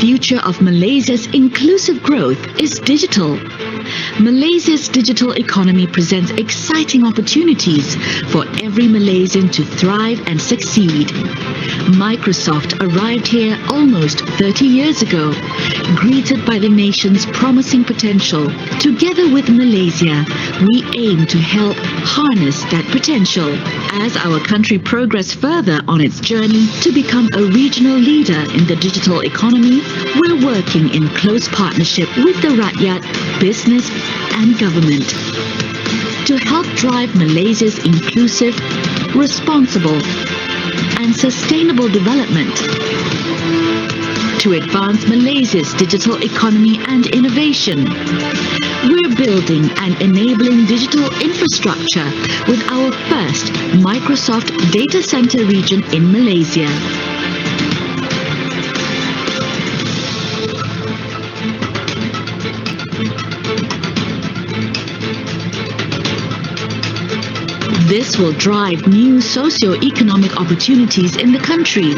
future of Malaysia's inclusive growth is digital. Malaysia's digital economy presents exciting opportunities for every Malaysian to thrive and succeed. Microsoft arrived here almost 30 years ago, greeted by the nation's promising potential. Together with Malaysia, we aim to help harness that potential. As our country progresses further on its journey to become a regional leader in the digital economy, we're working in close partnership with the Rakyat, business and government to help drive Malaysia's inclusive, responsible and sustainable development. To advance Malaysia's digital economy and innovation, we're building and enabling digital infrastructure with our first Microsoft data center region in Malaysia. This will drive new socio-economic opportunities in the country.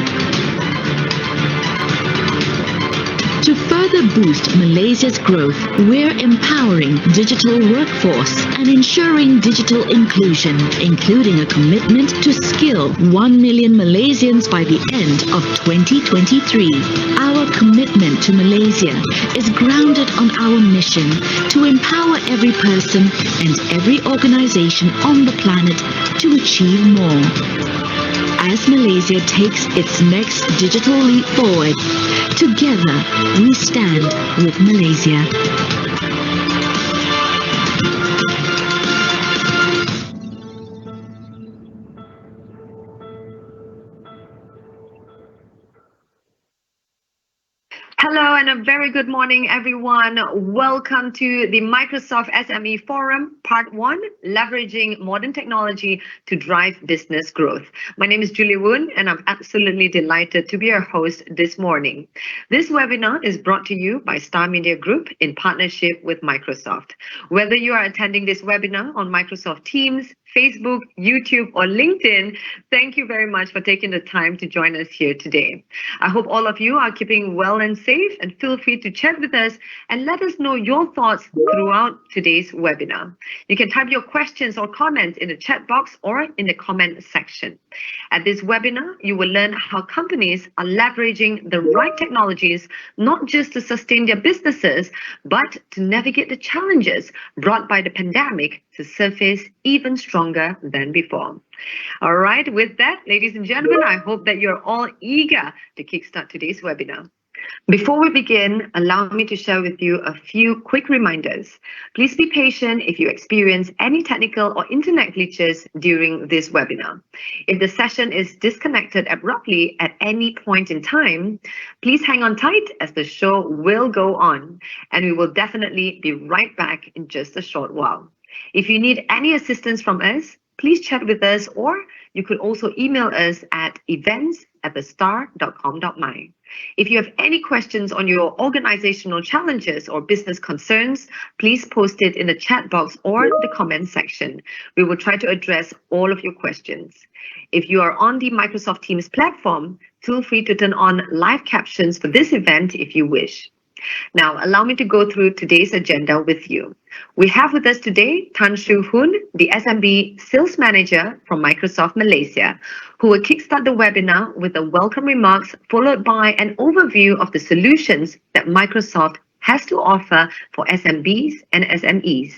To further boost Malaysia's growth, we're empowering digital workforce and ensuring digital inclusion, including a commitment to skill 1 million Malaysians by the end of 2023. Our commitment to Malaysia is grounded on our mission to empower every person and every organization on the planet to achieve more. As Malaysia takes its next digital leap forward, together we stand with Malaysia. Hello and a very good morning, everyone. Welcome to the Microsoft SME Forum, Part 1, Leveraging Modern Technology to Drive Business Growth. My name is Julia Woon, and I'm absolutely delighted to be your host this morning. This webinar is brought to you by Star Media Group in partnership with Microsoft. Whether you are attending this webinar on Microsoft Teams, Facebook, YouTube, or LinkedIn, thank you very much for taking the time to join us here today. I hope all of you are keeping well and safe, and feel free to chat with us and let us know your thoughts throughout today's webinar. You can type your questions or comments in the chat box or in the comment section. At this webinar, you will learn how companies are leveraging the right technologies, not just to sustain their businesses, but to navigate the challenges brought by the pandemic to surface even stronger than before. All right, with that, ladies and gentlemen, I hope that you're all eager to kickstart today's webinar. Before we begin, allow me to share with you a few quick reminders. Please be patient if you experience any technical or internet glitches during this webinar. If the session is disconnected abruptly at any point in time, please hang on tight as the show will go on, and we will definitely be right back in just a short while. If you need any assistance from us, please chat with us, or you could also email us at events@thestar.com.my. If you have any questions on your organizational challenges or business concerns, please post it in the chat box or the comment section. We will try to address all of your questions. If you are on the Microsoft Teams platform, feel free to turn on live captions for this event if you wish. Now, allow me to go through today's agenda with you. We have with us today Tan Shu Hoon, the SMB Sales Manager from Microsoft Malaysia, who will kickstart the webinar with the welcome remarks followed by an overview of the solutions that Microsoft has to offer for SMBs and SMEs.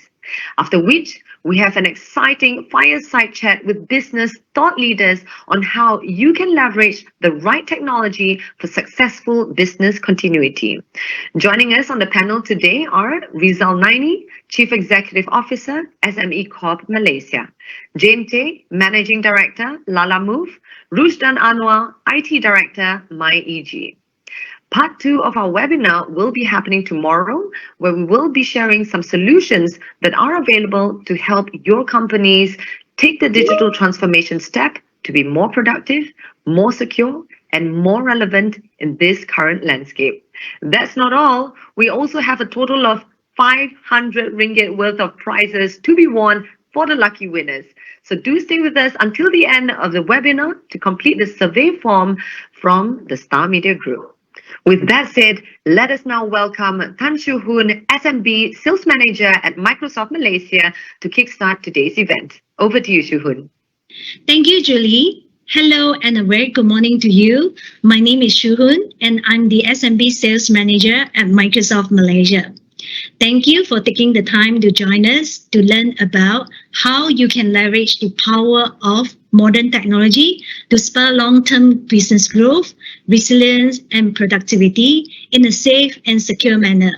After which, we have an exciting fireside chat with business thought leaders on how you can leverage the right technology for successful business continuity. Joining us on the panel today are Rizal Naini, Chief Executive Officer, SME Corp Malaysia; Jane Tay, Managing Director, Lala Move; Rushdan Anwar, IT Director, MyEG. Part 2 of our webinar will be happening tomorrow, where we will be sharing some solutions that are available to help your companies take the digital transformation step to be more productive, more secure, and more relevant in this current landscape. That's not all. We also have a total of 500 ringgit worth of prizes to be won for the lucky winners. So do stay with us until the end of the webinar to complete the survey form from the Star Media Group. With that said, let us now welcome Tan Shu Hoon, SMB Sales Manager at Microsoft Malaysia, to kickstart today's event. Over to you, Shu Hoon. Thank you, Julie. Hello and a very good morning to you. My name is Shu Hoon and I'm the SMB Sales Manager at Microsoft Malaysia. Thank you for taking the time to join us to learn about how you can leverage the power of modern technology to spur long-term business growth, resilience, and productivity in a safe and secure manner.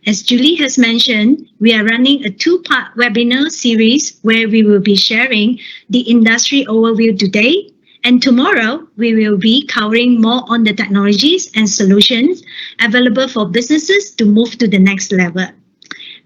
As Julie has mentioned, we are running a two-part webinar series where we will be sharing the industry overview today, and tomorrow we will be covering more on the technologies and solutions available for businesses to move to the next level.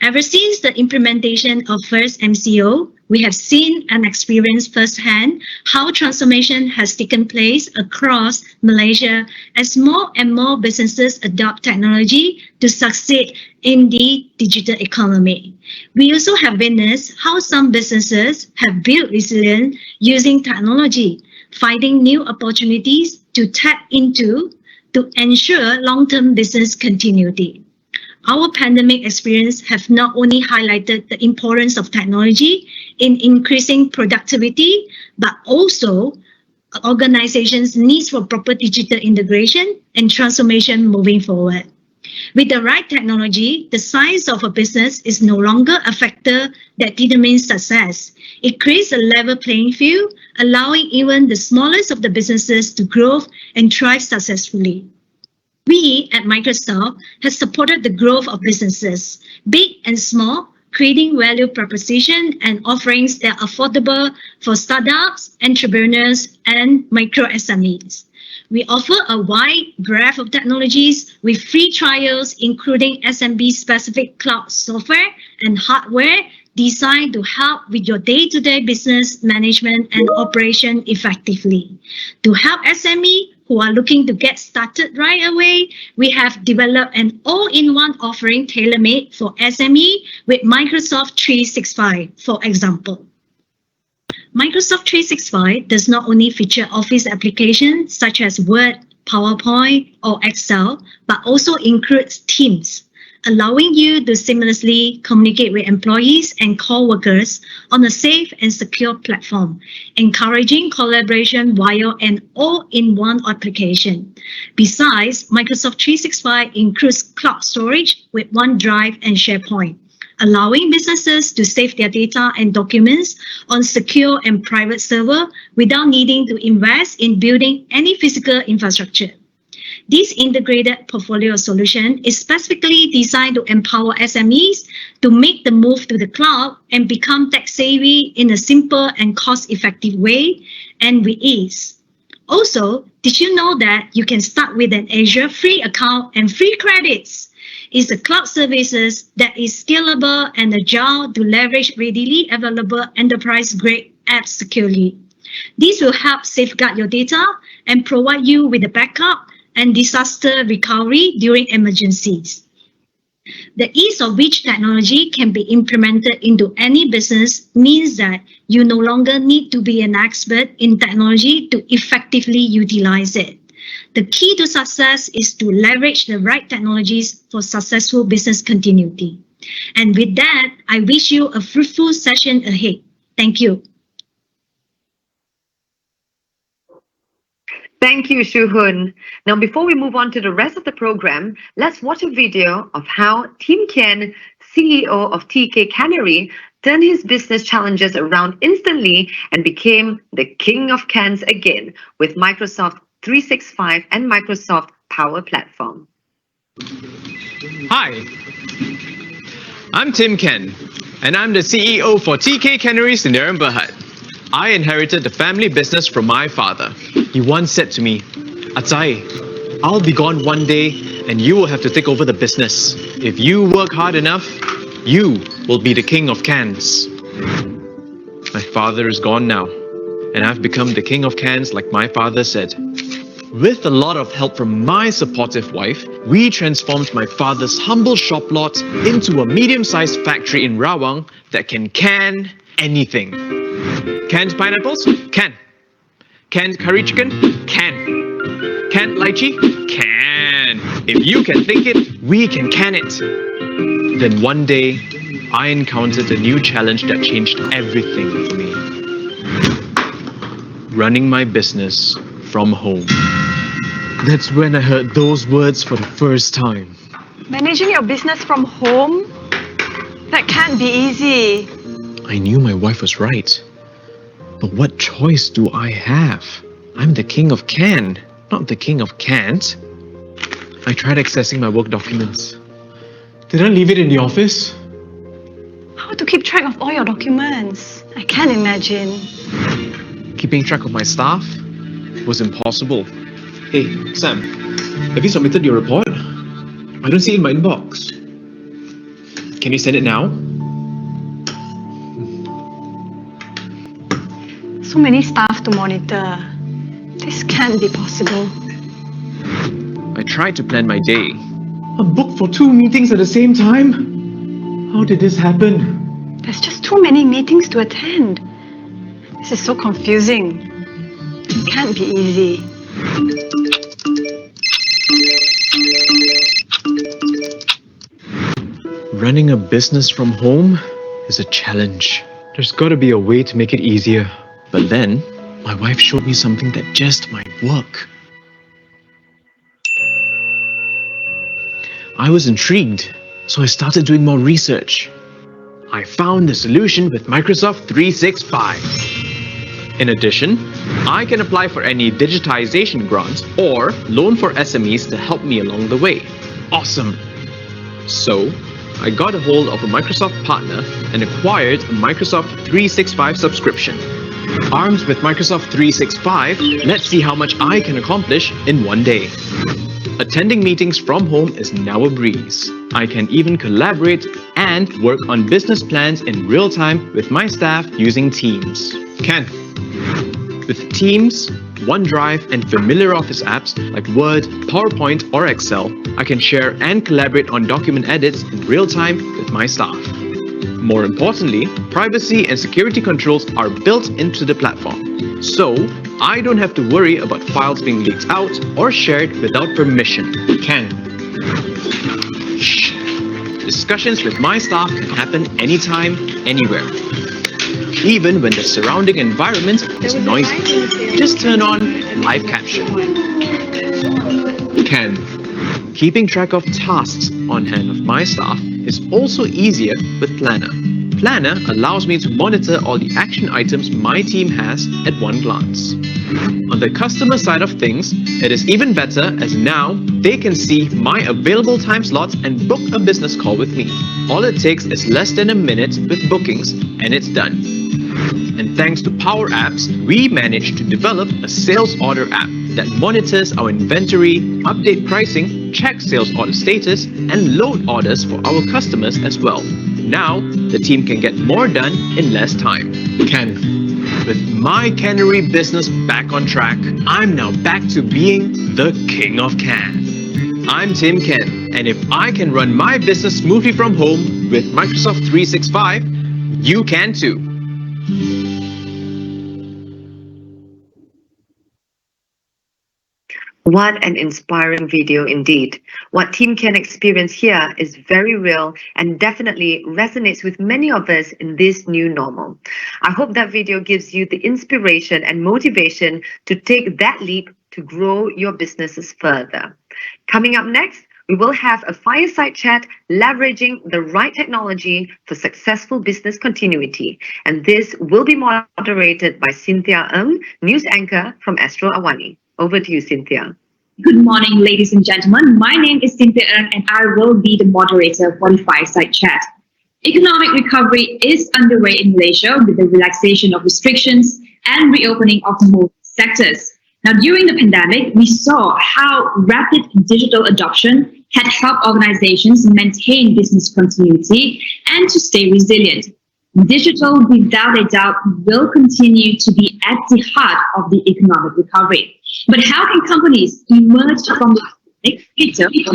Ever since the implementation of first MCO, we have seen and experienced firsthand how transformation has taken place across Malaysia as more and more businesses adopt technology to succeed in the digital economy. We also have witnessed how some businesses have built resilience using technology, finding new opportunities to tap into to ensure long-term business continuity. Our pandemic experience have not only highlighted the importance of technology in increasing productivity, but also organizations' needs for proper digital integration and transformation moving forward. With the right technology, the size of a business is no longer a factor that determines success. It creates a level playing field, allowing even the smallest of the businesses to grow and thrive successfully. We at Microsoft have supported the growth of businesses, big and small, creating value proposition and offerings that are affordable for startups, entrepreneurs, and micro SMEs. We offer a wide breadth of technologies with free trials, including SMB-specific cloud software and hardware designed to help with your day-to-day business management and operation effectively. To help SME who are looking to get started right away, we have developed an all-in-one offering tailor-made for SME with Microsoft 365, for example. Microsoft 365 does not only feature Office applications such as Word, PowerPoint, or Excel, but also includes Teams, allowing you to seamlessly communicate with employees and co-workers on a safe and secure platform, encouraging collaboration via an all-in-one application. Besides, Microsoft 365 includes cloud storage with OneDrive and SharePoint, allowing businesses to save their data and documents on secure and private server without needing to invest in building any physical infrastructure. This integrated portfolio solution is specifically designed to empower SMEs to make the move to the cloud and become tech-savvy in a simple and cost-effective way and with ease. Also, did you know that you can start with an Azure free account and free credits? It's a cloud services that is scalable and agile to leverage readily available enterprise-grade apps securely. This will help safeguard your data and provide you with a backup and disaster recovery during emergencies. The ease of which technology can be implemented into any business means that you no longer need to be an expert in technology to effectively utilize it. The key to success is to leverage the right technologies for successful business continuity. And with that, I wish you a fruitful session ahead. Thank you. Thank you, Shu Hoon. Now, before we move on to the rest of the program, let's watch a video of how Tim Ken, CEO of TK Cannery, turned his business challenges around instantly and became the king of cans again with Microsoft 365 and Microsoft Power Platform. Hi, I'm Tim Ken, and I'm the CEO for TK Canneries in Berhad. I inherited the family business from my father. He once said to me, "Atai, I'll be gone one day and you will have to take over the business. If you work hard enough, you will be the king of cans." My father is gone now, and I've become the king of cans like my father said. With a lot of help from my supportive wife, we transformed my father's humble shop lot into a medium-sized factory in Rawang that can can anything. Canned pineapples? Can. Canned curry chicken? Can. Canned lychee? Can. If you can think it, we can it. Then one day, I encountered a new challenge that changed everything for me. Running my business from home. That's when I heard those words for the first time. Managing your business from home? That can't be easy. I knew my wife was right. But what choice do I have? I'm the king of can, not the king of can't. I tried accessing my work documents. Did I leave it in the office? How to keep track of all your documents? I can't imagine. Keeping track of my staff was impossible. Hey, Sam, have you submitted your report? I don't see it in my inbox. Can you send it now? So many staff to monitor. This can't be possible. I tried to plan my day. I'm booked for 2 meetings at the same time? How did this happen? There's just too many meetings to attend. This is so confusing. It can't be easy. Running a business from home is a challenge. There's got to be a way to make it easier. But then, my wife showed me something that just might work. I was intrigued, so I started doing more research. I found the solution with Microsoft 365. In addition, I can apply for any digitization grants or loan for SMEs to help me along the way. Awesome! So, I got a hold of a Microsoft partner and acquired a Microsoft 365 subscription. Armed with Microsoft 365, let's see how much I can accomplish in one day. Attending meetings from home is now a breeze. I can even collaborate and work on business plans in real time with my staff using Teams. With Teams, OneDrive, and familiar Office apps like Word, PowerPoint, or Excel, I can share and collaborate on document edits in real time with my staff. More importantly, privacy and security controls are built into the platform. So, I don't have to worry about files being leaked out or shared without permission. Shh. Discussions with my staff can happen anytime, anywhere. Even when the surrounding environment is noisy. Just turn on live caption. Keeping track of tasks on hand of my staff is also easier with Planner. Planner allows me to monitor all the action items my team has at one glance. On the customer side of things, it is even better as now they can see my available time slots and book a business call with me. All it takes is less than a minute with bookings and it's done. And thanks to Power Apps, we managed to develop a sales order app that monitors our inventory, update pricing, check sales order status, and load orders for our customers as well. Now, the team can get more done in less time. With my cannery business back on track, I'm now back to being the king of can. I'm Tim Ken, and if I can run my business smoothly from home with Microsoft 365, you can too. What an inspiring video indeed. What Team Ken experience here is very real and definitely resonates with many of us in this new normal. I hope that video gives you the inspiration and motivation to take that leap to grow your businesses further. Coming up next, we will have a fireside chat leveraging the right technology for successful business continuity. And this will be moderated by Cynthia Ng, news anchor from Astro Awani. Over to you, Cynthia. Good morning, ladies and gentlemen. My name is Cynthia Ng, and I will be the moderator for the Fireside Chat. Economic recovery is underway in Malaysia with the relaxation of restrictions and reopening of most sectors. Now, during the pandemic, we saw how rapid digital adoption had helped organizations maintain business continuity and to stay resilient. Digital, without a doubt, will continue to be at the heart of the economic recovery. But how can companies emerge from the pandemic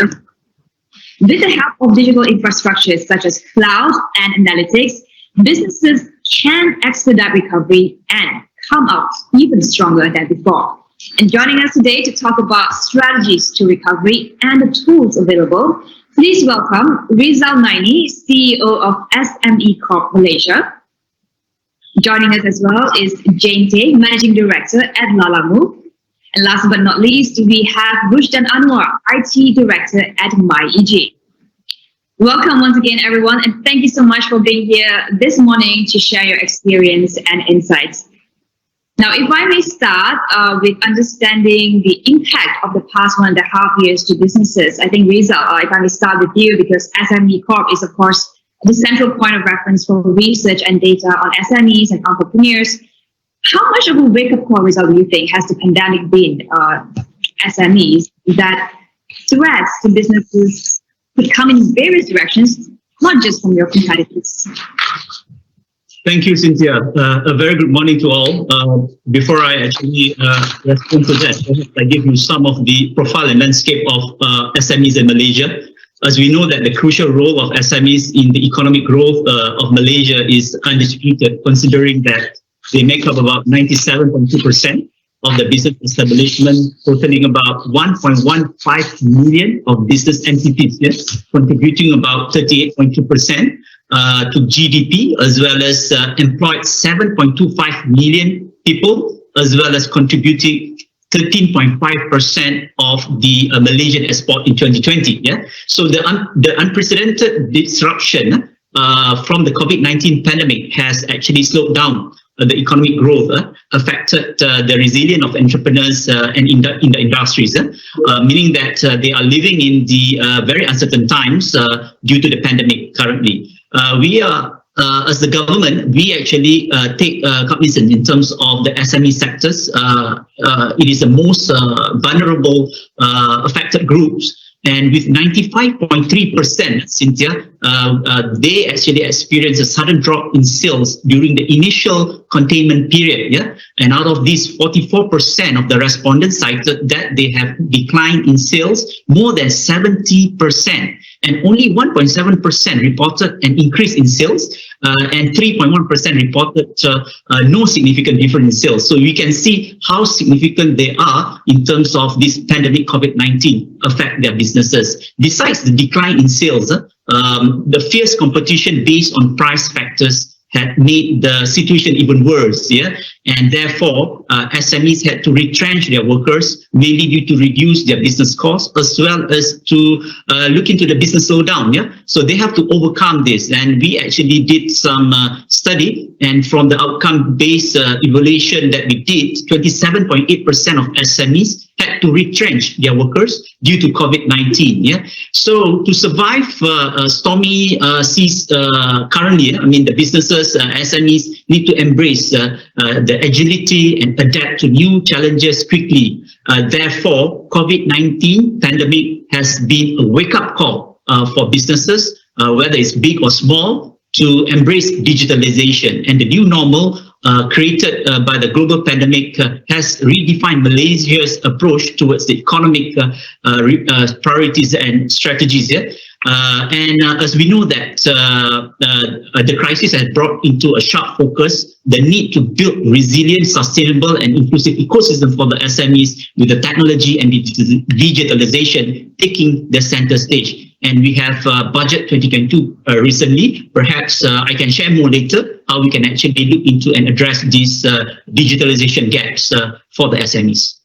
with the help of digital infrastructures such as cloud and analytics? Businesses can expedite recovery and come out even stronger than before. And joining us today to talk about strategies to recovery and the tools available, please welcome Rizal Naini, CEO of SME Corp Malaysia. Joining us as well is Jane Tay, Managing Director at Lalamu. And last but not least, we have Rushdan Anwar, IT Director at MyEG. Welcome once again, everyone, and thank you so much for being here this morning to share your experience and insights. Now, if I may start with understanding the impact of the past 1.5 years to businesses, I think, Rizal, if I may start with you, because SME Corp is, of course, the central point of reference for research and data on SMEs and entrepreneurs. How much of a wake-up call, Rizal, do you think has the pandemic been SMEs, that threats to businesses could come in various directions, not just from your competitors? Thank you, Cynthia. A very good morning to all. Before I actually respond to that, I give you some of the profile and landscape of SMEs in Malaysia. As we know that the crucial role of SMEs in the economic growth of Malaysia is undisputed, considering that they make up about 97.2% of the business establishment, totaling about 1.15 million of business entities, yes, contributing about 38.2% to GDP, as well as employed 7.25 million people, as well as contributing 13.5% of the Malaysian export in 2020. Yeah, so the unprecedented disruption from the COVID-19 pandemic has actually slowed down the economic growth, affected the resilience of entrepreneurs and in the industries, meaning that they are living in the very uncertain times due to the pandemic currently. We are, as the government, we actually take cognizance in terms of the SME sectors. It is the most vulnerable affected groups. And with 95.3%, Cynthia, they actually experienced a sudden drop in sales during the initial containment period. Yeah, and out of these, 44% of the respondents cited that they have declined in sales more than 70%, and only 1.7% reported an increase in sales, and 3.1% reported no significant difference in sales. So we can see how significant they are in terms of this pandemic COVID-19 affect their businesses. Besides the decline in sales, the fierce competition based on price factors had made the situation even worse, yeah, and therefore SMEs had to retrench their workers, mainly due to reduce their business costs, as well as to look into the business slowdown, yeah. So they have to overcome this, and we actually did some study, and from the outcome-based evaluation that we did, 27.8% of SMEs had to retrench their workers due to COVID-19. Yeah, so to survive stormy seas currently, I mean, the businesses, SMEs need to embrace the agility and adapt to new challenges quickly. Therefore, COVID-19 pandemic has been a wake-up call for businesses, whether it's big or small, to embrace digitalization. And the new normal created by the global pandemic has redefined Malaysia's approach towards the economic priorities and strategies. Yeah? As we know that the crisis has brought into a sharp focus the need to build resilient, sustainable and inclusive ecosystem for the SMEs, with the technology and digitalization taking the center stage. And we have Budget 2022 recently. Perhaps I can share more later how we can actually look into and address these digitalization gaps for the SMEs.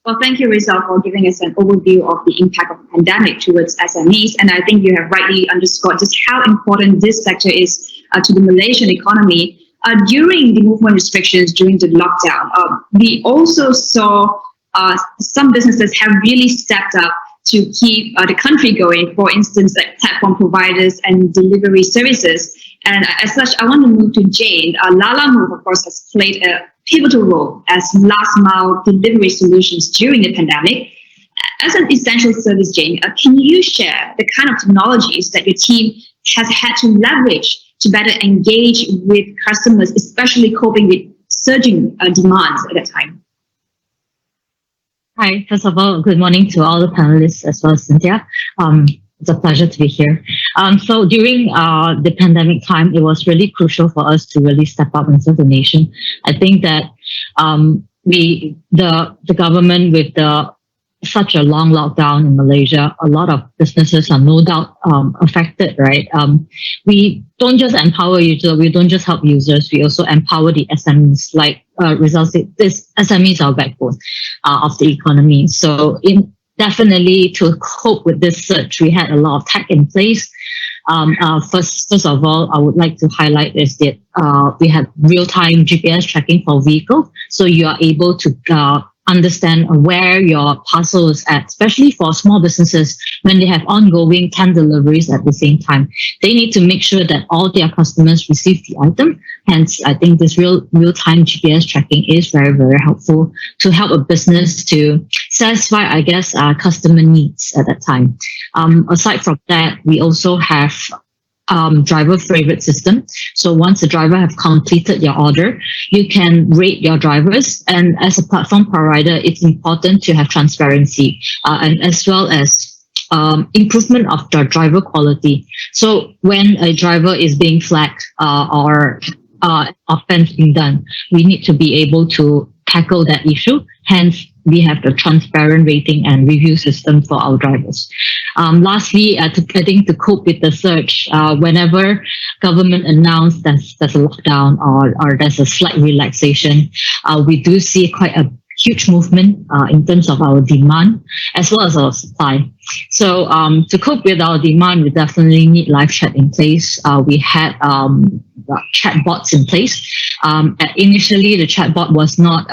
Well, thank you, Rizal, for giving us an overview of the impact of the pandemic towards SMEs. And I think you have rightly underscored just how important this sector is to the Malaysian economy. During the movement restrictions during the lockdown, we also saw some businesses have really stepped up to keep the country going, for instance, like platform providers and delivery services. And as such, I want to move to Jane. Lalamu, of course, has played a pivotal role as last-mile delivery solutions during the pandemic. As an essential service, Jane, can you share the kind of technologies that your team has had to leverage to better engage with customers, especially coping with surging demands at that time? Hi, first of all, good morning to all the panelists as well as Cynthia. It's a pleasure to be here. So during the pandemic time, it was really crucial for us to really step up and serve the nation. I think that the government with such a long lockdown in Malaysia, a lot of businesses are no doubt affected, right? We don't just empower users, we don't just help users, we also empower the SMEs. Like results, this SMEs are backbone of the economy. So definitely to cope with this surge, we had a lot of tech in place. First of all, I would like to highlight is that we have real-time GPS tracking for vehicles, so you are able to understand where your parcel is at, especially for small businesses when they have ongoing 10 deliveries at the same time. They need to make sure that all their customers receive the item. Hence, I think this real-time GPS tracking is very, very helpful to help a business to satisfy, I guess, customer needs at that time. Aside from that, we also have driver favorite system. So once the driver have completed your order, you can rate your drivers. And as a platform provider, it's important to have transparency and as well as improvement of the driver quality. So when a driver is being flagged or offense being done, we need to be able to tackle that issue. Hence, we have the transparent rating and review system for our drivers. Lastly, I think to cope with the surge, whenever government announces there's a lockdown or there's a slight relaxation, we do see quite a huge movement in terms of our demand as well as our supply. So to cope with our demand, we definitely need live chat in place. We had chatbots in place. Initially, the chatbot was not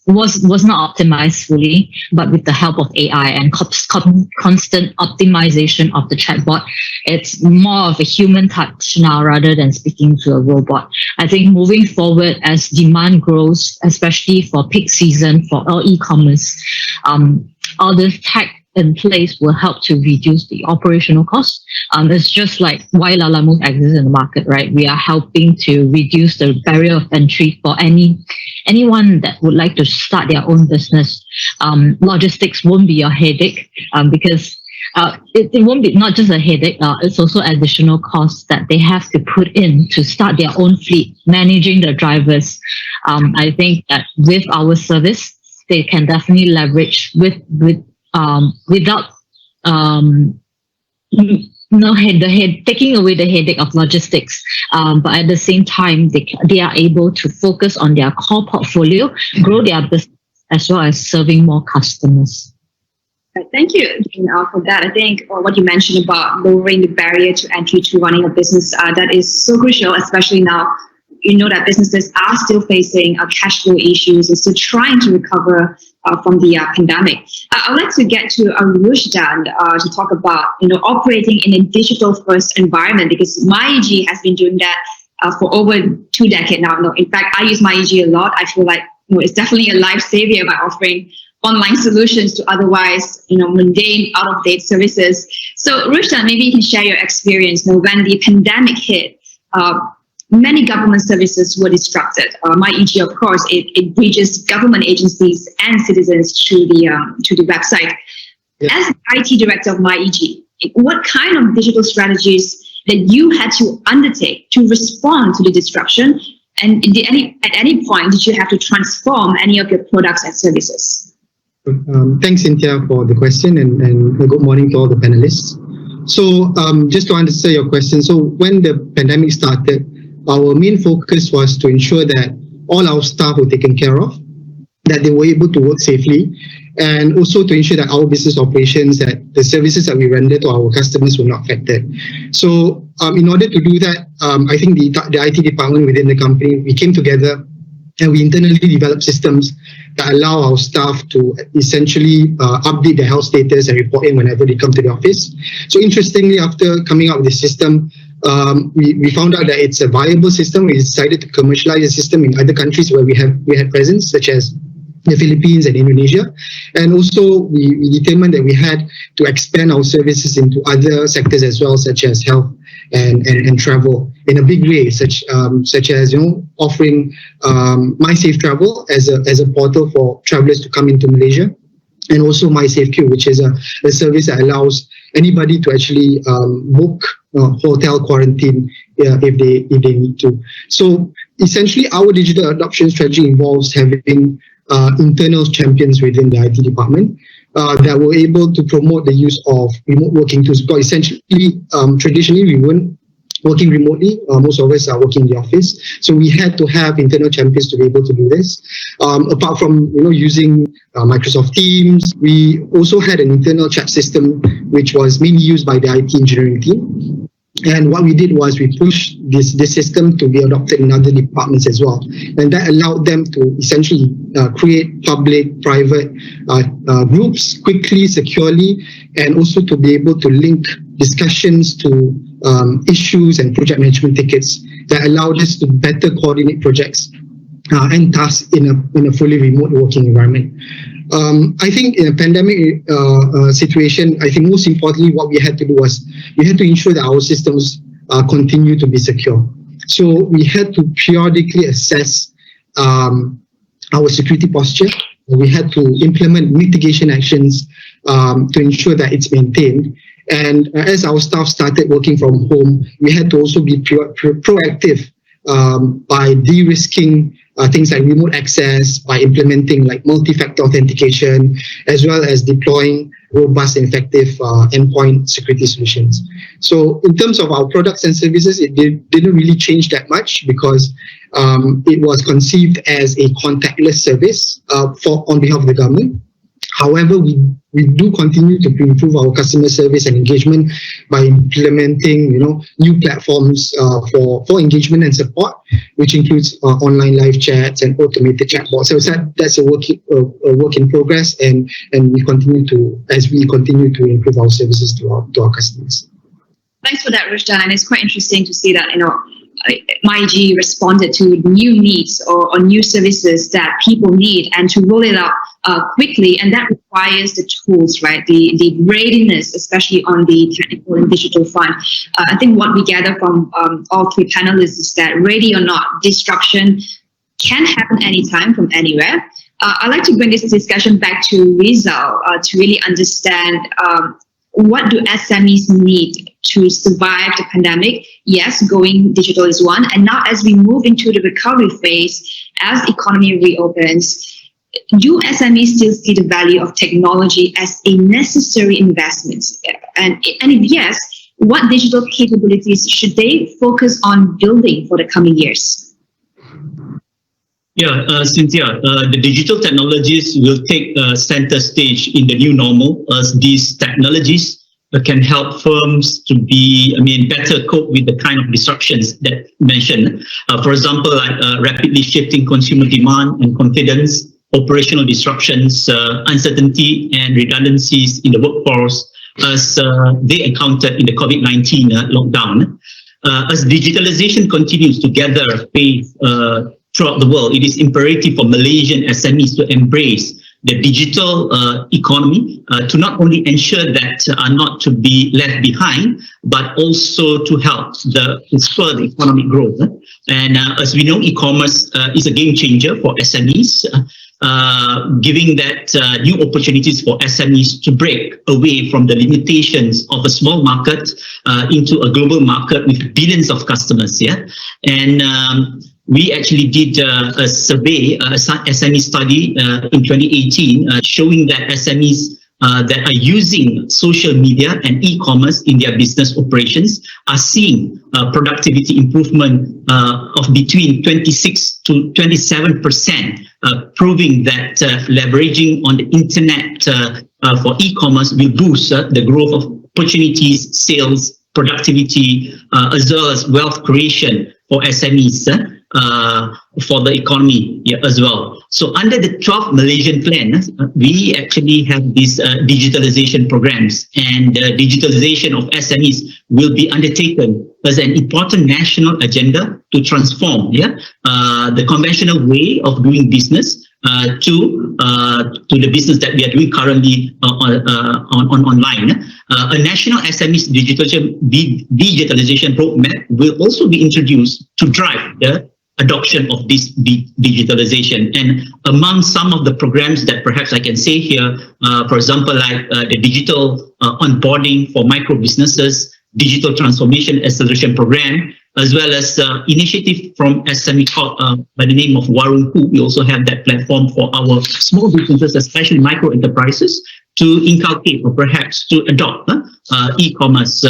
optimized fully, but with the help of AI and constant optimization of the chatbot, it's more of a human touch now rather than speaking to a robot. I think moving forward as demand grows, especially for peak season for all e-commerce, all this tech in place will help to reduce the operational costs. It's just like why Lalamove exists in the market, right? We are helping to reduce the barrier of entry for anyone that would like to start their own business. Logistics won't be a headache because it won't be not just a headache, it's also additional costs that they have to put in to start their own fleet, managing the drivers. I think that with our service, they can definitely leverage without taking away the headache of logistics, but at the same time they are able to focus on their core portfolio, grow their business as well as serving more customers. Thank you for that. I think what you mentioned about lowering the barrier to entry to running a business, that is so crucial, especially now. You know that businesses are still facing cash flow issues and still trying to recover from the pandemic. I would like to get to Rushdan to talk about operating in a digital-first environment, because MyEG has been doing that for over 2 decades now. No, in fact, I use MyEG a lot. I feel like it's definitely a lifesaver by offering online solutions to otherwise mundane, out-of-date services. So Rushdan, maybe you can share your experience. When the pandemic hit, many government services were disrupted. MyEG, of course, it bridges government agencies and citizens to the website. Yeah. As the IT director of MyEG, what kind of digital strategies that you had to undertake to respond to the disruption? And at any point, did you have to transform any of your products and services? Thanks, Cynthia, for the question, and good morning to all the panelists. So just to answer your question, so when the pandemic started, our main focus was to ensure that all our staff were taken care of, that they were able to work safely, and also to ensure that our business operations, that the services that we render to our customers were not affected. So in order to do that, I think the IT department within the company, we came together and we internally developed systems that allow our staff to essentially update their health status and report in whenever they come to the office. So interestingly, after coming up with this system, we found out that it's a viable system. We decided to commercialize the system in other countries where we had presence, such as the Philippines and Indonesia. And also we determined that we had to expand our services into other sectors as well, such as health and travel in a big way, such as offering MySafe Travel as a portal for travelers to come into Malaysia, and also MySafeQ, which is a service that allows anybody to actually book hotel quarantine if they need to. So essentially, our digital adoption strategy involves having internal champions within the IT department that were able to promote the use of remote working tools. Because essentially, traditionally, we weren't working remotely. Most of us are working in the office. So we had to have internal champions to be able to do this. Apart from using Microsoft Teams, we also had an internal chat system which was mainly used by the IT engineering team. And what we did was we pushed this system to be adopted in other departments as well. And that allowed them to essentially create public, private groups quickly, securely, and also to be able to link discussions to issues and project management tickets that allowed us to better coordinate projects and tasks in a fully remote working environment. I think in a pandemic situation, I think most importantly, what we had to do was we had to ensure that our systems continue to be secure. So we had to periodically assess our security posture. We had to implement mitigation actions to ensure that it's maintained. And as our staff started working from home, we had to also be proactive by de-risking things like remote access, by implementing like multi-factor authentication, as well as deploying robust and effective endpoint security solutions. So in terms of our products and services, it didn't really change that much because it was conceived as a contactless service on behalf of the government. However, we do continue to improve our customer service and engagement by implementing, new platforms for engagement and support, which includes online live chats and automated chatbots. So that's a work in progress, and we continue to improve our services to our customers. Thanks for that, Rushdan. And it's quite interesting to see that MyG responded to new needs or new services that people need and to roll it out quickly, and that requires the tools, right? The readiness, especially on the technical and digital front. I think what we gather from all three panelists is that ready or not, disruption can happen anytime from anywhere. I'd like to bring this discussion back to Rizal to really understand what do SMEs need to survive the pandemic? Yes, going digital is one. And now as we move into the recovery phase, as the economy reopens, do SMEs still see the value of technology as a necessary investment? And if yes, what digital capabilities should they focus on building for the coming years? Yeah, Cynthia, the digital technologies will take center stage in the new normal as these technologies can help firms to better cope with the kind of disruptions that you mentioned. For example, like rapidly shifting consumer demand and confidence, operational disruptions, uncertainty and redundancies in the workforce as they encountered in the COVID-19 lockdown. As digitalization continues to gather pace throughout the world, it is imperative for Malaysian SMEs to embrace the digital economy to not only ensure that are not to be left behind, but also to help to spur the economic growth. And as we know, e-commerce is a game changer for SMEs, giving that new opportunities for SMEs to break away from the limitations of a small market into a global market with billions of customers. Yeah, and we actually did a survey, a SME study in 2018, showing that SMEs that are using social media and e-commerce in their business operations are seeing productivity improvement of between 26 to 27%, proving that leveraging on the internet for e-commerce will boost the growth of opportunities, sales, productivity, as well as wealth creation for SMEs. For the economy as well. So under the 12th Malaysian plan, we actually have these digitalization programs, and digitalization of SMEs will be undertaken as an important national agenda to transform the conventional way of doing business to the business that we are doing currently on online. A national SMEs digitalization roadmap will also be introduced to drive the adoption of this digitalization. And among some of the programs that perhaps I can say here, for example, like the digital onboarding for micro businesses, digital transformation acceleration program, as well as initiative from SME called by the name of Warungku. We also have that platform for our small businesses, especially micro enterprises, to inculcate or perhaps to adopt e-commerce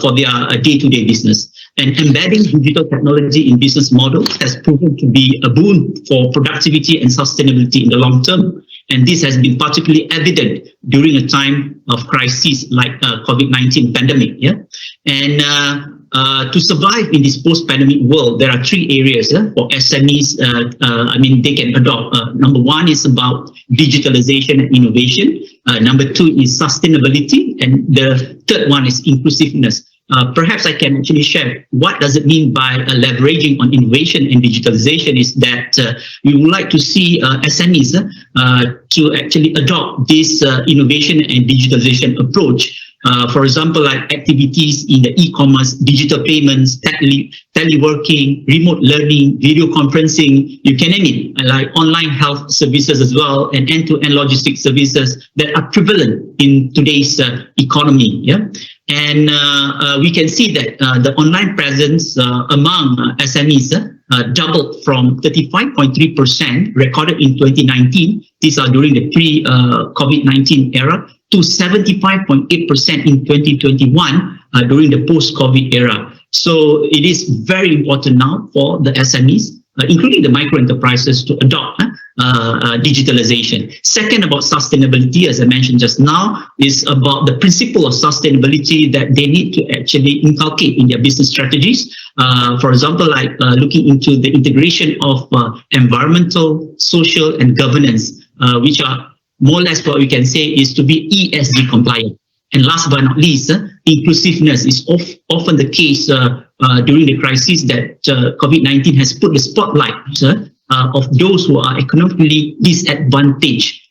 for their day-to-day business. And embedding digital technology in business models has proven to be a boon for productivity and sustainability in the long term. And this has been particularly evident during a time of crisis like COVID-19 pandemic. Yeah, and to survive in this post-pandemic world, there are three areas for SMEs. They can adopt. Number one is about digitalization and innovation. Number two is sustainability, and the third one is inclusiveness. Perhaps I can actually share what does it mean by leveraging on innovation and digitalization is that we would like to see SMEs to actually adopt this innovation and digitalization approach. For example, like activities in the e-commerce, digital payments, teleworking, remote learning, video conferencing, you can name it, like online health services as well, and end-to-end logistics services that are prevalent in today's economy. Yeah. And we can see that the online presence among SMEs doubled from 35.3% recorded in 2019. These are during the pre-COVID-19 era, to 75.8% in 2021 during the post-COVID era. So it is very important now for the SMEs, including the micro enterprises, to adopt digitalization. Second, about sustainability, as I mentioned just now, is about the principle of sustainability that they need to actually inculcate in their business strategies. For example, like looking into the integration of environmental, social, and governance, which are more or less what we can say is to be ESG compliant. And last but not least, inclusiveness is often the case during the crisis that COVID-19 has put the spotlight of those who are economically disadvantaged.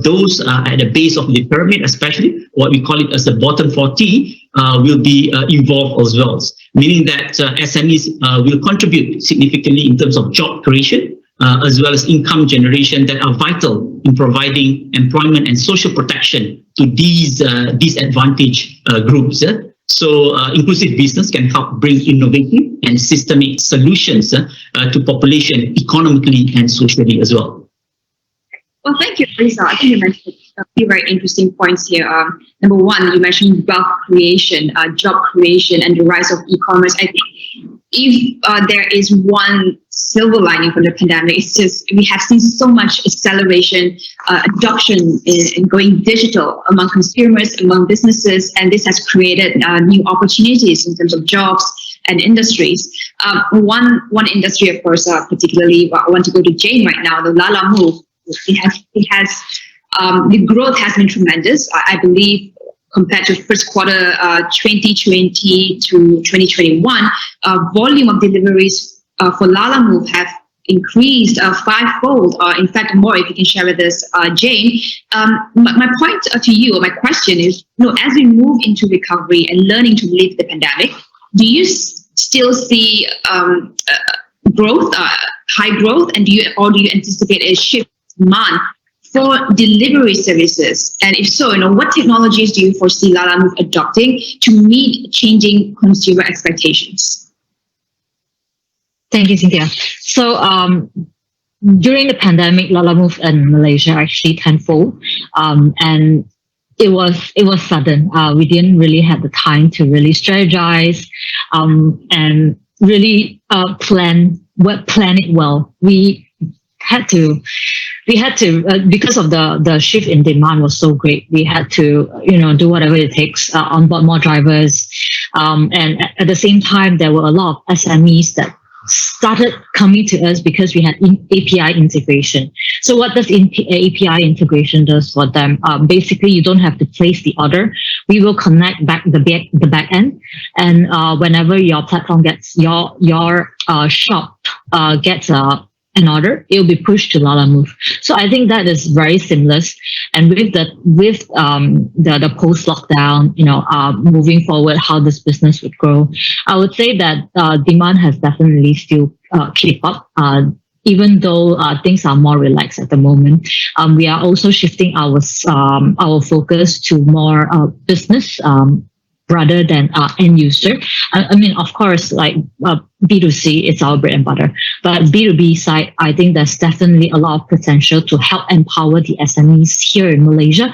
Those at the base of the pyramid, especially what we call it as the bottom 40, will be involved as well. Meaning that SMEs will contribute significantly in terms of job creation, as well as income generation that are vital in providing employment and social protection to these disadvantaged groups. So inclusive business can help bring innovative and systemic solutions to population economically and socially as well. Well, thank you, Lisa. I think you mentioned a few very interesting points here. Number one, you mentioned wealth creation, job creation, and the rise of e-commerce. I think if there is one silver lining from the pandemic, it's just we have seen so much acceleration, adoption in going digital among consumers, among businesses, and this has created new opportunities in terms of jobs and industries. One industry, of course, particularly I want to go to Jane right now, the Lala Move. The growth has been tremendous. I believe compared to first quarter 2020 to 2021, volume of deliveries for Lala Move have increased fivefold, in fact more, if you can share with us, Jane. My point to you, or my question is, as we move into recovery and learning to live the pandemic, do you still see growth, high growth, and do you anticipate a shift in demand for delivery services? And if so, what technologies do you foresee Lala Move adopting to meet changing consumer expectations? Thank you, Cynthia. So during the pandemic, Lala Move in Malaysia actually tenfold, and it was sudden. We didn't really have the time to really strategize and really plan it well. We had to because of the shift in demand was so great. We had to do whatever it takes, onboard more drivers, and at the same time there were a lot of SMEs that started coming to us because we had API integration. So what does API integration does for them? Basically, you don't have to place the order. We will connect back the back end, and whenever your platform gets your shop gets an order, it will be pushed to Lala Move. So I think that is very seamless. And with the post lockdown, moving forward, how this business would grow, I would say that demand has definitely still keep up. Even though things are more relaxed at the moment, we are also shifting our focus to more business rather than end user. I mean, of course, like B2C, it's our bread and butter. But B2B side, I think there's definitely a lot of potential to help empower the SMEs here in Malaysia,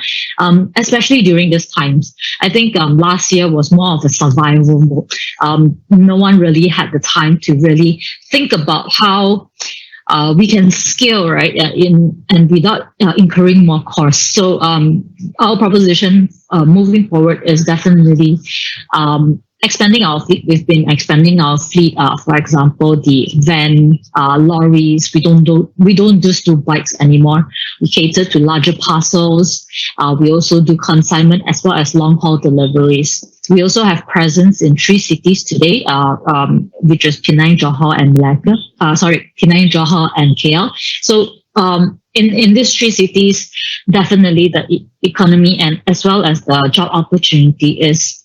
especially during these times. I think last year was more of a survival mode. No one really had the time to really think about how we can scale, right, and without incurring more costs. So our proposition moving forward is definitely expanding our fleet. We've been expanding our fleet. For example, the van, lorries. We don't just do bikes anymore. We cater to larger parcels. We also do consignment as well as long haul deliveries. We also have presence in 3 cities today, which is Penang, Johor, and Malacca. Penang, Johor, and KL. So in these 3 cities, definitely the economy and as well as the job opportunity is,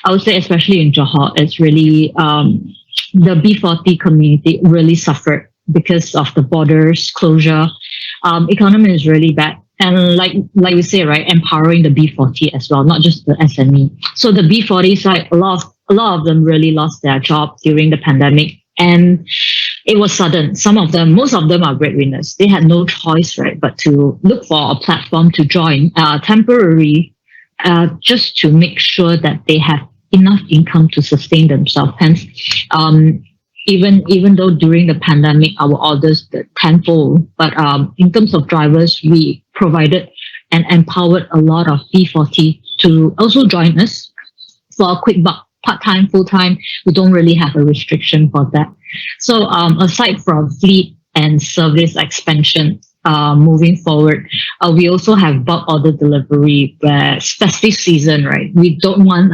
I would say, especially in Johor, it's really the B40 community really suffered because of the borders closure. Economy is really bad. And like we say, right, empowering the B40 as well, not just the SME. So the B40 side, a lot of them really lost their job during the pandemic, and it was sudden. Most of them are breadwinners. They had no choice, right, but to look for a platform to join temporary, just to make sure that they have enough income to sustain themselves. Hence, even though during the pandemic our orders were tenfold, but in terms of drivers, we provided and empowered a lot of B40 to also join us for a quick buck, part-time, full-time. We don't really have a restriction for that. So aside from fleet and service expansion, moving forward, we also have bulk order delivery where it's festive season, right? We don't want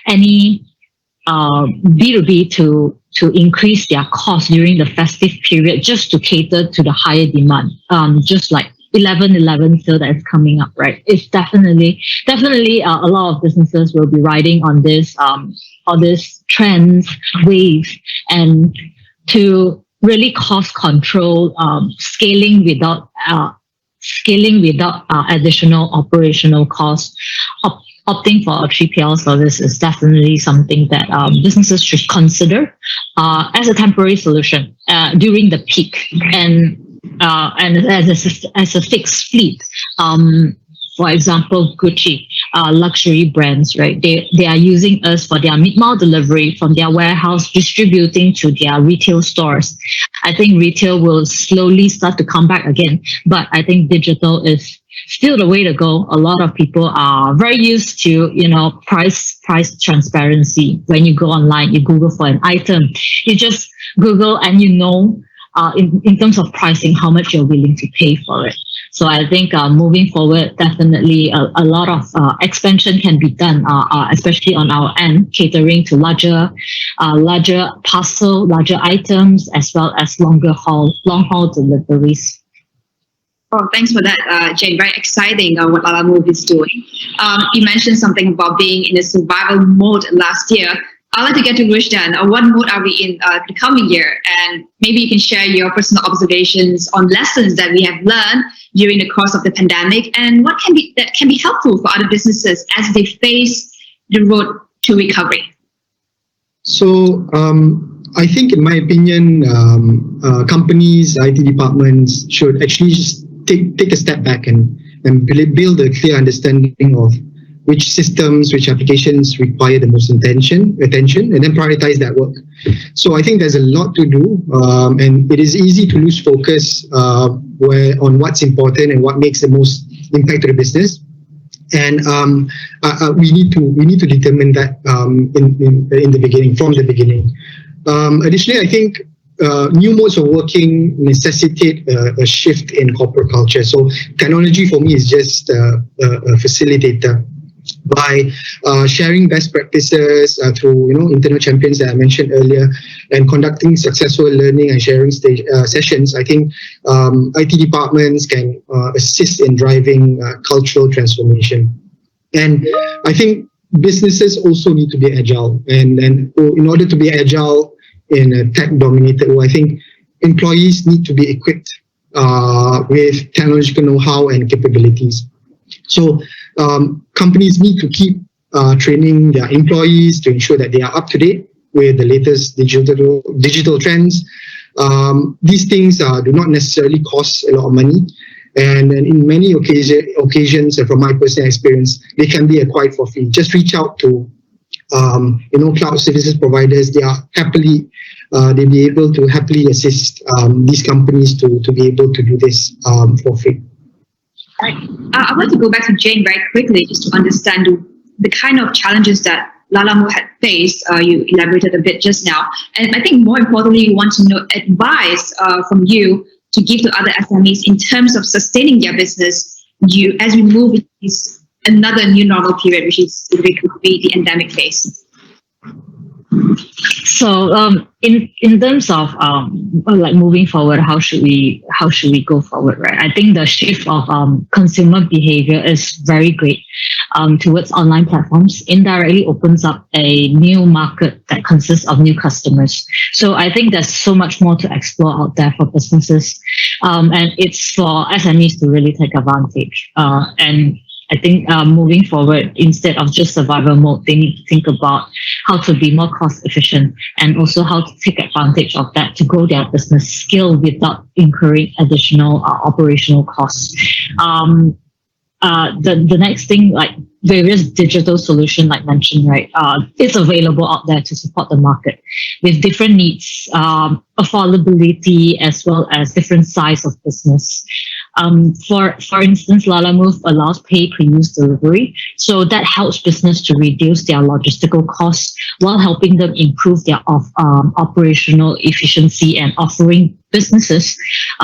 any B2B to increase their cost during the festive period just to cater to the higher demand. Just like 11/11 sale that is coming up, right? It's definitely a lot of businesses will be riding on this trends wave, and to really cost control, scaling without additional operational costs. Opting for a 3PL service is definitely something that businesses should consider as a temporary solution during the peak, and as a fixed fleet. For example, Gucci, luxury brands, right? They are using us for their mid-mile delivery from their warehouse, distributing to their retail stores. I think retail will slowly start to come back again, but I think digital is still the way to go. A lot of people are very used to, price transparency. When you go online, you Google for an item, you just Google and in terms of pricing, how much you're willing to pay for it. So I think moving forward, definitely a lot of expansion can be done, especially on our end, catering to larger parcel, larger items, as well as long haul deliveries. Oh, thanks for that, Jane. Very exciting what Lala Move is doing. You mentioned something about being in a survival mode last year. I'd like to get to Rushdan. What mode are we in the coming year? And maybe you can share your personal observations on lessons that we have learned during the course of the pandemic, and what can be helpful for other businesses as they face the road to recovery. So I think, in my opinion, companies, IT departments should actually just take a step back and build a clear understanding of which systems, which applications require the most attention, and then prioritize that work. So I think there's a lot to do, and it is easy to lose focus on what's important and what makes the most impact to the business. And we need to determine that in the beginning, from the beginning. Additionally, I think new modes of working necessitate a shift in corporate culture. So technology for me is just a facilitator. By sharing best practices through internal champions that I mentioned earlier, and conducting successful learning and sharing sessions, I think IT departments can assist in driving cultural transformation. And I think businesses also need to be agile, and in order to be agile in a tech-dominated world, I think employees need to be equipped with technological know-how and capabilities. So companies need to keep training their employees to ensure that they are up to date with the latest digital trends. These things do not necessarily cost a lot of money, and in many occasions, from my personal experience, they can be acquired for free. Just reach out to cloud services providers. They are happily they'll be able to happily assist these companies to be able to do this for free. Right. I want to go back to Jane very quickly just to understand the kind of challenges that Lalamove had faced. You elaborated a bit just now. And I think more importantly, we want to know advice from you to give to other SMEs in terms of sustaining their business as we move into another new normal period, which could be the endemic phase. So in terms of like moving forward, how should we go forward, right? I think the shift of consumer behavior is very great towards online platforms. Indirectly opens up a new market that consists of new customers. So I think there's so much more to explore out there for businesses, and it's for SMEs to really take advantage. And I think moving forward, instead of just survival mode, they need to think about how to be more cost efficient and also how to take advantage of that to grow their business scale without incurring additional operational costs. The next thing, like various digital solution, like mentioned, right, it's available out there to support the market with different needs, affordability, as well as different size of business. For instance, Lalamove allows pay-per-use delivery, so that helps business to reduce their logistical costs while helping them improve their operational efficiency and offering businesses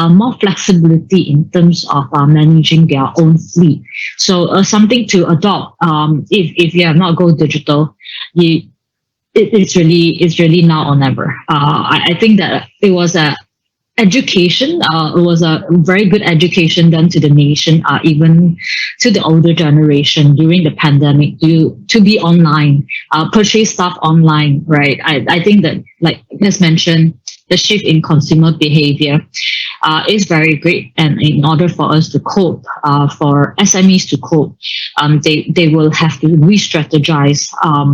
more flexibility in terms of managing their own fleet. So something to adopt if you have not go digital, it's really now or never. I think that it was education. It was a very good education done to the nation, even to the older generation during the pandemic to be online, purchase stuff online, right? I think that, like as mentioned, the shift in consumer behavior is very great. And in order for us to cope, for SMEs to cope, they will have to re-strategize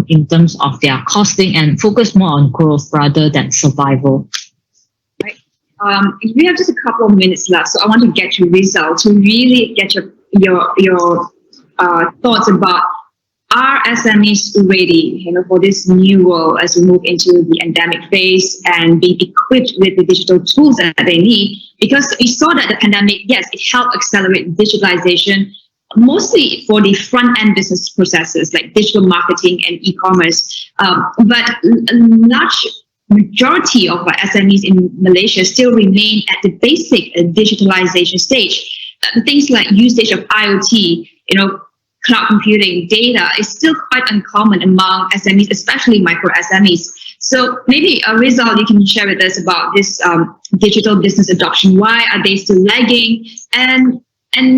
in terms of their costing and focus more on growth rather than survival. We have just a couple of minutes left, so I want to get your results to really get your thoughts about, are SMEs ready, for this new world as we move into the endemic phase and being equipped with the digital tools that they need? Because we saw that the pandemic, yes, it helped accelerate digitalization, mostly for the front-end business processes like digital marketing and e-commerce, but a large majority of our SMEs in Malaysia still remain at the basic digitalization stage. Things like usage of IoT, cloud computing, data is still quite uncommon among SMEs, especially micro SMEs. So maybe Rizal, you can share with us about this digital business adoption. Why are they still lagging, and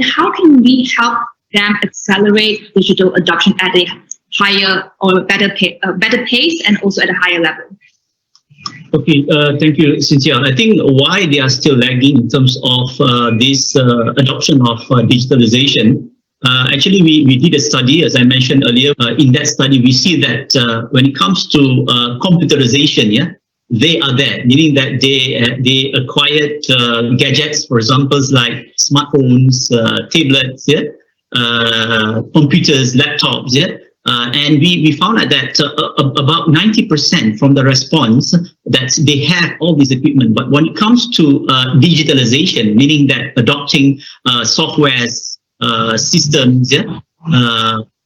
how can we help them accelerate digital adoption at a higher or better pace and also at a higher level? Okay, thank you, Cynthia. I think why they are still lagging in terms of this adoption of digitalization. Actually, we did a study, as I mentioned earlier. In that study, we see that when it comes to computerization, they are there, meaning that they acquired gadgets, for example, like smartphones, tablets, computers, laptops, and we found out that about 90% from the response that they have all this equipment. But when it comes to digitalization, meaning that adopting softwares, systems,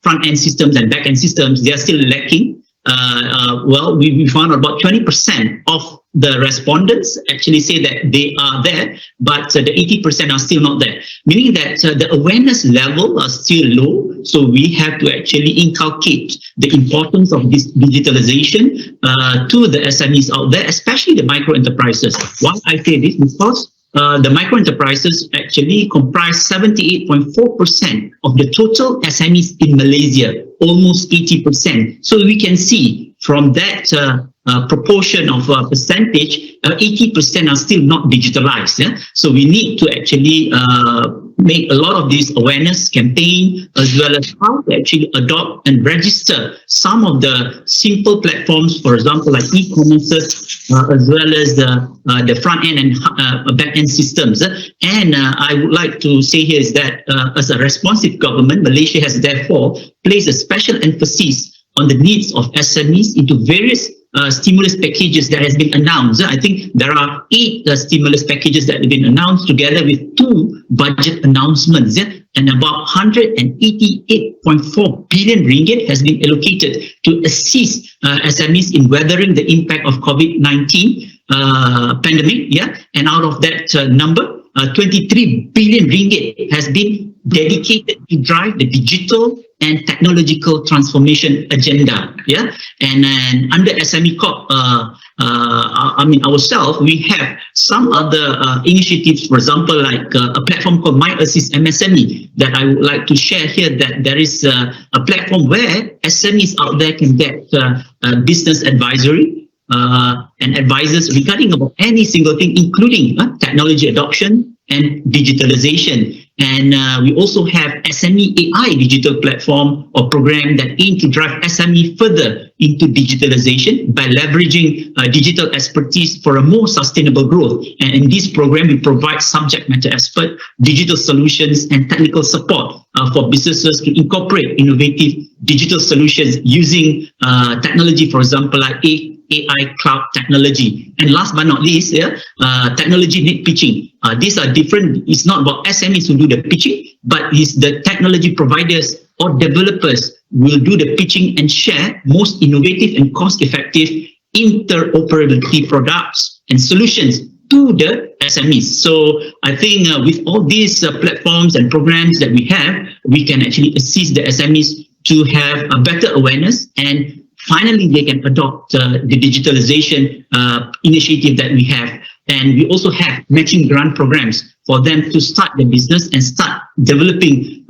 front-end systems and back-end systems, they are still lacking. We found about 20% of the respondents actually say that they are there, but the 80% are still not there, meaning that the awareness level are still low. So we have to actually inculcate the importance of this digitalization to the SMEs out there, especially the micro enterprises. Why I say this? Because the micro enterprises actually comprise 78.4% of the total SMEs in Malaysia, almost 80%. So we can see from that proportion of percentage, 80% are still not digitalized. So we need to actually make a lot of these awareness campaign, as well as how to actually adopt and register some of the simple platforms, for example, like e-commerce, as well as the front end and back end systems. And I would like to say here is that as a responsive government, Malaysia has therefore placed a special emphasis on the needs of SMEs into various stimulus packages that has been announced. I think there are 8 stimulus packages that have been announced together with 2 budget announcements, and about 188.4 billion ringgit has been allocated to assist SMEs in weathering the impact of COVID-19 pandemic. And out of that number, 23 billion ringgit has been dedicated to drive the digital and technological transformation agenda. And under SME Corp, ourselves, we have some other initiatives, for example, like a platform called My Assist MSME that I would like to share here, that there is a platform where SMEs out there can get business advisory and advisors regarding about any single thing, including technology adoption and digitalization. And we also have SME AI digital platform or program that aim to drive SME further into digitalization by leveraging digital expertise for a more sustainable growth. And in this program, we provide subject matter expert, digital solutions, and technical support for businesses to incorporate innovative digital solutions using technology, for example, like AI cloud technology. And last but not least, technology need pitching. These are different. It's not about SMEs who do the pitching, but it's the technology providers or developers will do the pitching and share most innovative and cost-effective interoperability products and solutions to the SMEs. So I think with all these platforms and programs that we have, we can actually assist the SMEs to have a better awareness, and finally they can adopt the digitalization initiative that we have. And we also have matching grant programs for them to start their business and start developing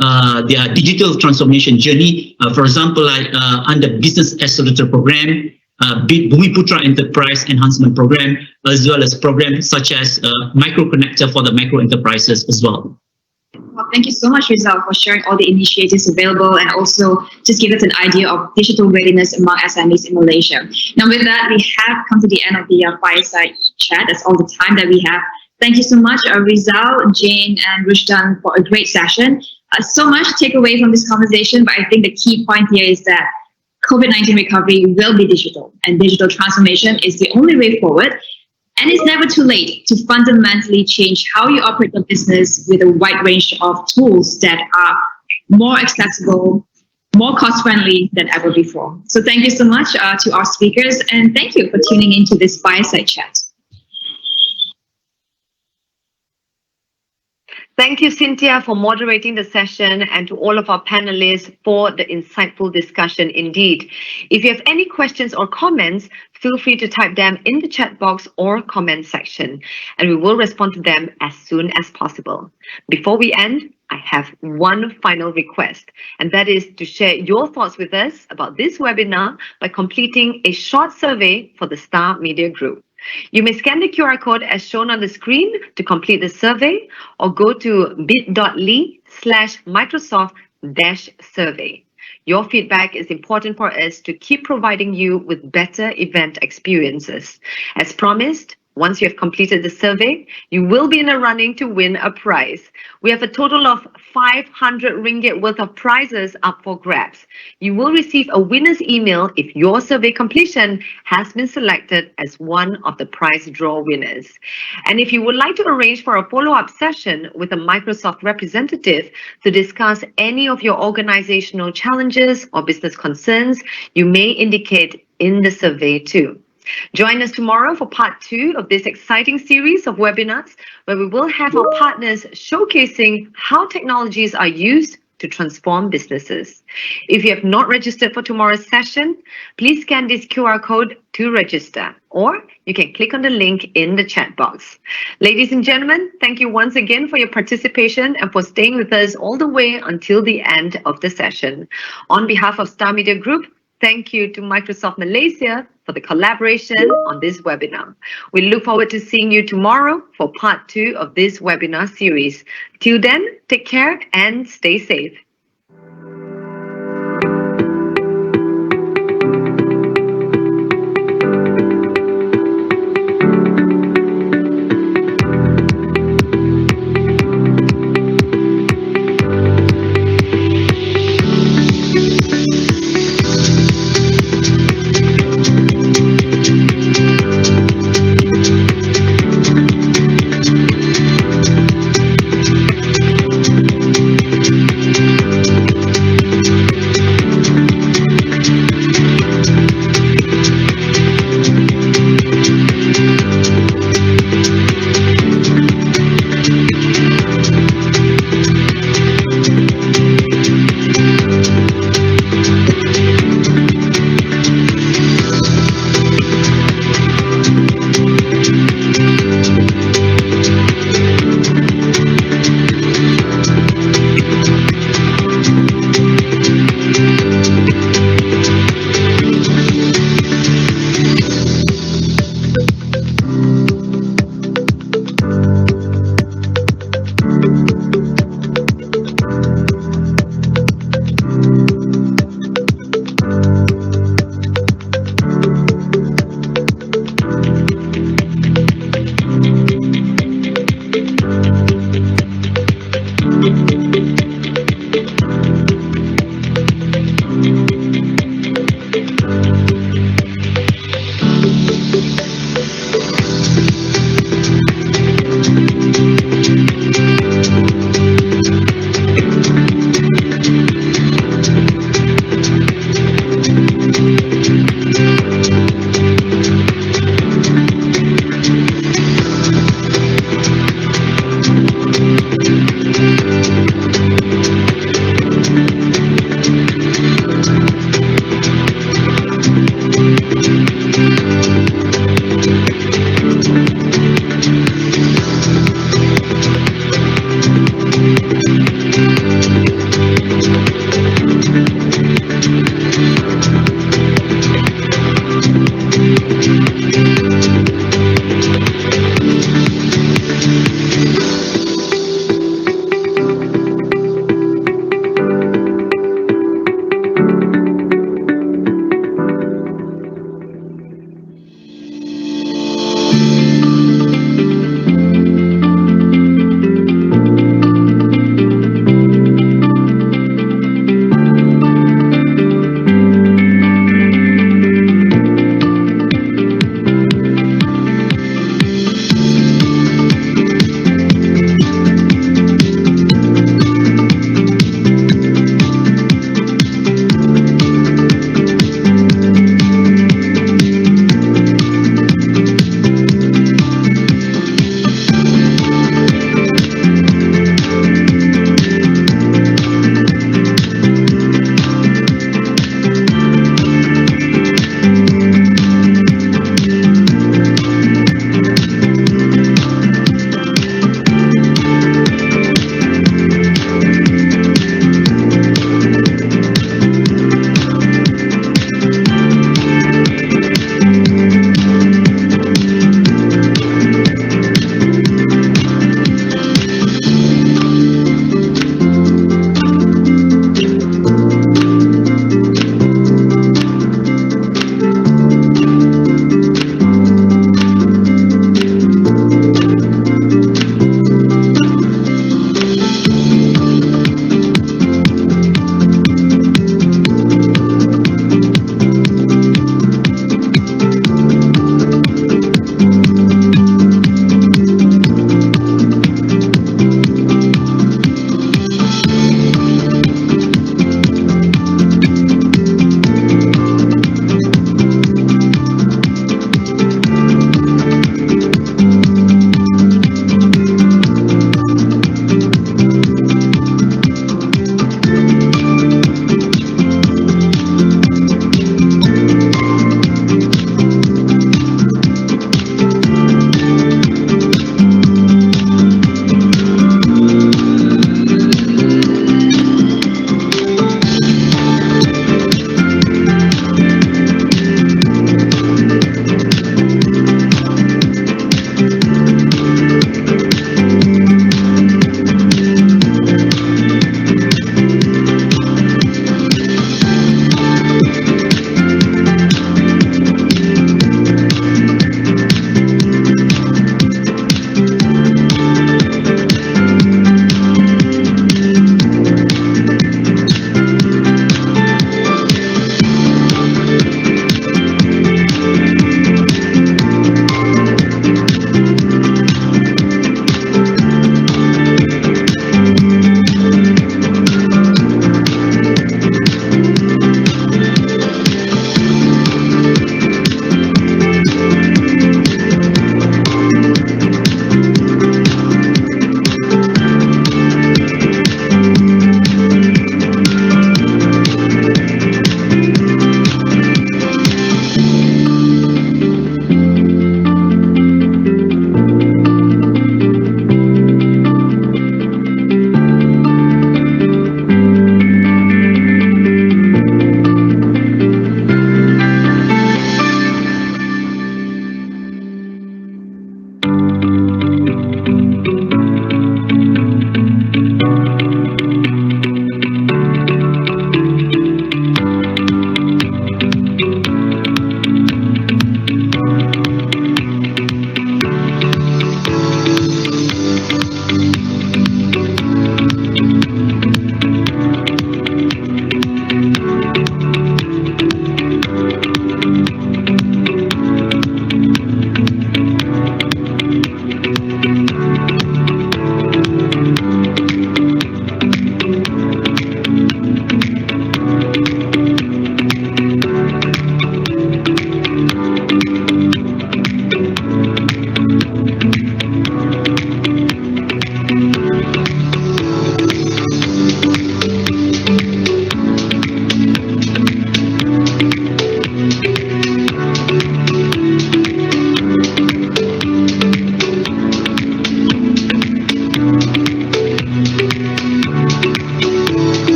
their digital transformation journey. For example, like under Business Accelerator Program, Bumi Putra Enterprise Enhancement Program, as well as programs such as Micro Connector for the micro enterprises as well. Well, thank you so much, Rizal, for sharing all the initiatives available and also just give us an idea of digital readiness among SMEs in Malaysia. Now, with that, we have come to the end of the fireside chat. That's all the time that we have. Thank you so much, Rizal, Jane, and Rushdan, for a great session. So much takeaway from this conversation, but I think the key point here is that COVID-19 recovery will be digital, and digital transformation is the only way forward. And it's never too late to fundamentally change how you operate your business with a wide range of tools that are more accessible, more cost-friendly than ever before. So thank you so much to our speakers, and thank you for tuning into this fireside chat. Thank you, Cynthia, for moderating the session, and to all of our panelists for the insightful discussion indeed. If you have any questions or comments, feel free to type them in the chat box or comment section, and we will respond to them as soon as possible. Before we end, I have one final request, and that is to share your thoughts with us about this webinar by completing a short survey for the Star Media Group. You may scan the QR code as shown on the screen to complete the survey, or go to bit.ly/Microsoft-survey. Your feedback is important for us to keep providing you with better event experiences. As promised, once you have completed the survey, you will be in a running to win a prize. We have a total of 500 ringgit worth of prizes up for grabs. You will receive a winner's email if your survey completion has been selected as one of the prize draw winners. And if you would like to arrange for a follow-up session with a Microsoft representative to discuss any of your organizational challenges or business concerns, you may indicate in the survey too. Join us tomorrow for part 2 of this exciting series of webinars, where we will have our partners showcasing how technologies are used to transform businesses. If you have not registered for tomorrow's session, please scan this QR code to register, or you can click on the link in the chat box. Ladies and gentlemen, thank you once again for your participation and for staying with us all the way until the end of the session. On behalf of Star Media Group, Thank you to Microsoft Malaysia for the collaboration on this webinar. We look forward to seeing you tomorrow for part 2 of this webinar series. Till then, take care and stay safe.